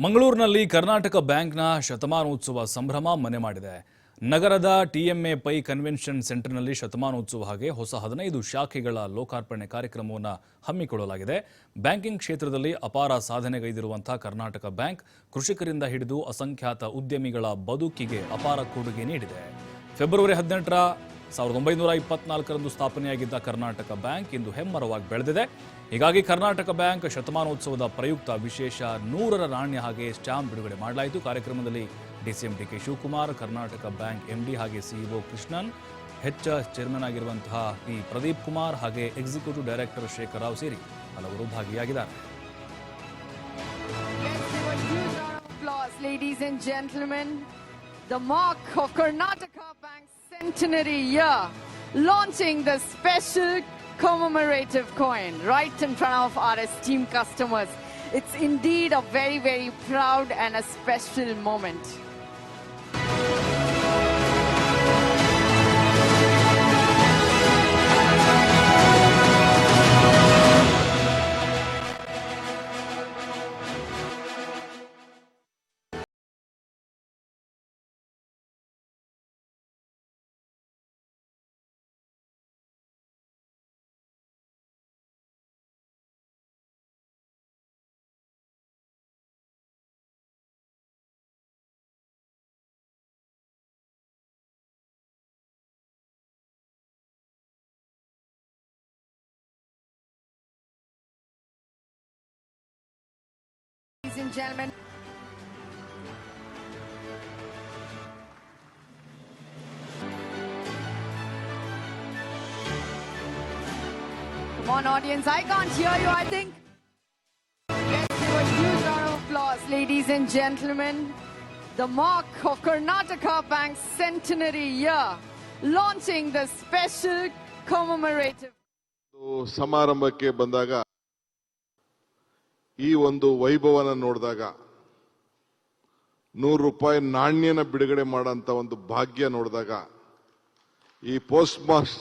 ಮಂಗಳೂರಿನಲ್ಲಿ ಕರ್ನಾಟಕ ಬ್ಯಾಂಕ್ನ ಶತಮಾನೋತ್ಸವ ಸಂಭ್ರಮ ಮನೆ ಮಾಡಿದೆ. ನಗರದ ಟಿಎಂಎ ಪೈ ಕನ್ವೆನ್ಷನ್ ಸೆಂಟರ್ನಲ್ಲಿ ಶತಮಾನೋತ್ಸವ ಹಾಗೆ ಹೊಸ 15 ಶಾಖೆಗಳ ಲೋಕಾರ್ಪಣೆ ಕಾರ್ಯಕ್ರಮವನ್ನು ಹಮ್ಮಿಕೊಳ್ಳಲಾಗಿದೆ. ಬ್ಯಾಂಕಿಂಗ್ ಕ್ಷೇತ್ರದಲ್ಲಿ ಅಪಾರ ಸಾಧನೆಗೈದಿರುವಂತಹ ಕರ್ನಾಟಕ ಬ್ಯಾಂಕ್ ಕೃಷಿಕರಿಂದ ಹಿಡಿದು ಅಸಂಖ್ಯಾತ ಉದ್ಯಮಿಗಳ ಬದುಕಿಗೆ ಅಪಾರ ಕೊಡುಗೆ ನೀಡಿದೆ. ಫೆಬ್ರವರಿ 18ರ 1924ರಂದು ಸ್ಥಾಪನೆಯಾಗಿದ್ದ ಕರ್ನಾಟಕ ಬ್ಯಾಂಕ್ ಇಂದು ಹೆಮ್ಮರವಾಗಿ ಬೆಳೆದಿದೆ. ಹೀಗಾಗಿ ಕರ್ನಾಟಕ ಬ್ಯಾಂಕ್ ಶತಮಾನೋತ್ಸವದ ಪ್ರಯುಕ್ತ ವಿಶೇಷ 100ರ ನಾಣ್ಯ ಹಾಗೆ ಸ್ಟಾಂಪ್ ಬಿಡುಗಡೆ ಮಾಡಲಾಯಿತು. ಕಾರ್ಯಕ್ರಮದಲ್ಲಿ DCM DK Shivakumar, Karnataka bank MD ಹಾಗೆ ಸಿಇಒ ಕೃಷ್ಣನ್, ಚೇರ್ಮನ್ ಆಗಿರುವಂತಹ ಪಿ ಪ್ರದೀಪ್ ಕುಮಾರ್ ಹಾಗೆ ಎಕ್ಸಿಕ್ಯೂಟಿವ್ ಡೈರೆಕ್ಟರ್ ಶೇಖರ್ ರಾವ್ ಸೇರಿ ಹಲವರು ಭಾಗಿಯಾಗಿದ್ದಾರೆ. Ladies and gentlemen, the mark of Karnataka Bank's centenary year, launching the special commemorative coin right in front of our esteemed customers. It's indeed a very, very proud and a special moment. Ladies and gentlemen, come on audience, I can't hear you, I think. Let's give a huge round of applause, ladies and gentlemen. The mark of Karnataka Bank's centenary year, launching the special commemorative. ಸಮಾರಂಭಕ್ಕೆ ಬಂದಾಗ ಈ ಒಂದು ವೈಭವನ ನೋಡಿದಾಗ ₹100 ನಾಣ್ಯನ ಬಿಡುಗಡೆ ಮಾಡೋಂಥ ಒಂದು ಭಾಗ್ಯ ನೋಡಿದಾಗ ಈ ಪೋಸ್ಟ್ ಮಾಸ್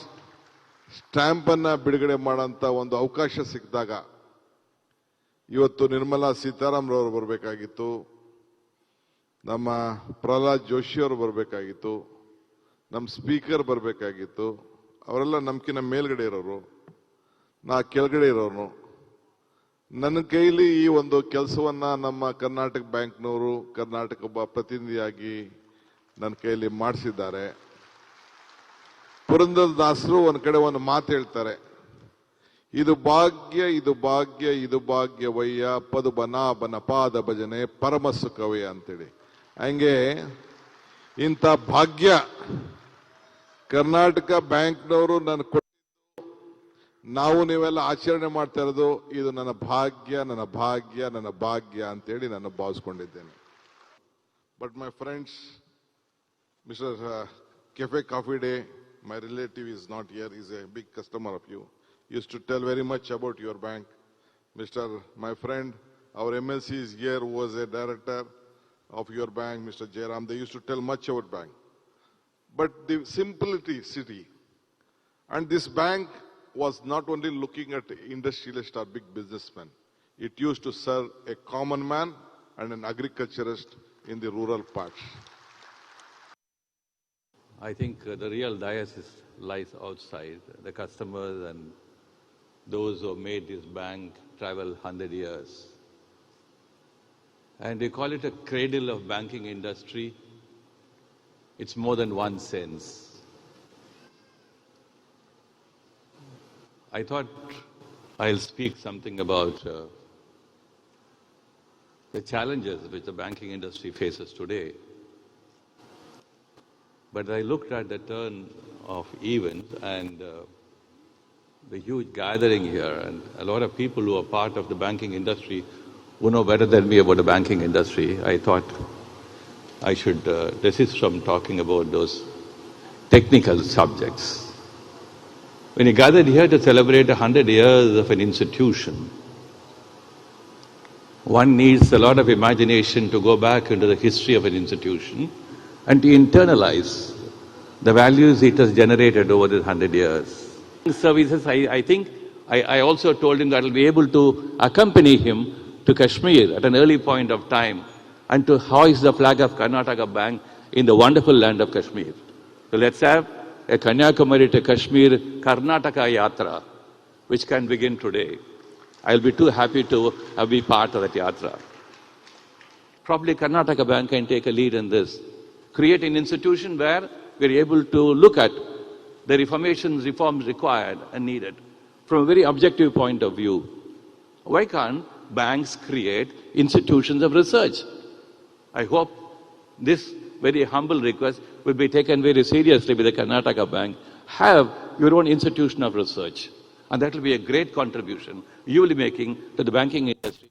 ಸ್ಟ್ಯಾಂಪ್ ಅನ್ನ ಬಿಡುಗಡೆ ಮಾಡೋಂಥ ಒಂದು ಅವಕಾಶ ಸಿಕ್ಕಿದಾಗ ಇವತ್ತು ನಿರ್ಮಲಾ ಸೀತಾರಾಮನ್ ಅವರು ಬರಬೇಕಾಗಿತ್ತು, ನಮ್ಮ ಪ್ರಹ್ಲಾದ್ ಜೋಶಿ ಅವರು ಬರಬೇಕಾಗಿತ್ತು, ನಮ್ಮ ಸ್ಪೀಕರ್ ಬರಬೇಕಾಗಿತ್ತು. ಅವರೆಲ್ಲ ನಮ್ಕಿನ ಮೇಲ್ಗಡೆ ಇರೋರು, ನಾ ಕೆಳಗಡೆ ಇರೋನು. ನನ್ನ ಕೈಲಿ ಈ ಒಂದು ಕೆಲಸವನ್ನ ನಮ್ಮ ಕರ್ನಾಟಕ ಬ್ಯಾಂಕ್ನವರು, ಕರ್ನಾಟಕ ಒಬ್ಬ ಪ್ರತಿನಿಧಿಯಾಗಿ ನನ್ನ ಕೈಲಿ ಮಾಡಿಸಿದ್ದಾರೆ. ಪುರಂದರದಾಸರು ಒಂದ್ ಕಡೆ ಒಂದು ಮಾತು ಹೇಳ್ತಾರೆ, ಇದು ಭಾಗ್ಯ ಇದು ಭಾಗ್ಯ ಇದು ಭಾಗ್ಯವಯ್ಯ ಪದುಬನಾಭನ ಪಾದ ಭಜನೆ ಪರಮ ಸುಖವಯ್ಯ ಅಂತೇಳಿ. ಹಂಗೆ ಇಂಥ ಭಾಗ್ಯ ಕರ್ನಾಟಕ ಬ್ಯಾಂಕ್ನವರು ನನ್ನ ನಾವು ನೀವೆಲ್ಲ ಆಚರಣೆ ಮಾಡ್ತಾ ಇರೋದು ಇದು ನನ್ನ ಭಾಗ್ಯ ನನ್ನ ಭಾಗ್ಯ ನನ್ನ ಭಾಗ್ಯ ಅಂತೇಳಿ ನಾನು ಭಾವಿಸ್ಕೊಂಡಿದ್ದೇನೆ. But my friends, mister Cafe Coffee Day, my relative is not here, is a big customer of you. Used to tell very much about your bank. Mr. my friend, our MLC is here, who was a director of your bank, Mr. Jairam. They used to tell much about bank. But the simplicity, and this bank was not only looking at industrialist or big businessmen. It used to serve a common man and an agriculturist in the rural parts. I think the real diocese lies outside. The customers and those who made this bank travel 100 years. And they call it a cradle of banking industry. It's more than one sense. I thought I'll speak something about the challenges which the banking industry faces today. But I looked at the turn of events and the huge gathering here and a lot of people who are part of the banking industry who know better than me about the banking industry. I thought I should desist from talking about those technical subjects. When you gathered here to celebrate 100 years of an institution, one needs a lot of imagination to go back into the history of an institution and to internalize the values it has generated over these 100 years. Services, I think I also told him that I'll be able to accompany him to Kashmir at an early point of time and to hoist the flag of Karnataka Bank in the wonderful land of Kashmir. So let's have a Kanyakumari to Kashmir Karnataka Yatra, which can begin today. I'll be too happy to be part of that yatra. Probably Karnataka Bank can take a lead in this. Create an institution where we're able to look at the reforms required and needed from a very objective point of view. Why can't banks create institutions of research? I hope this very humble request will be taken very seriously with the Karnataka Bank. Have your own institution of research. And that will be a great contribution you will be making to the banking industry.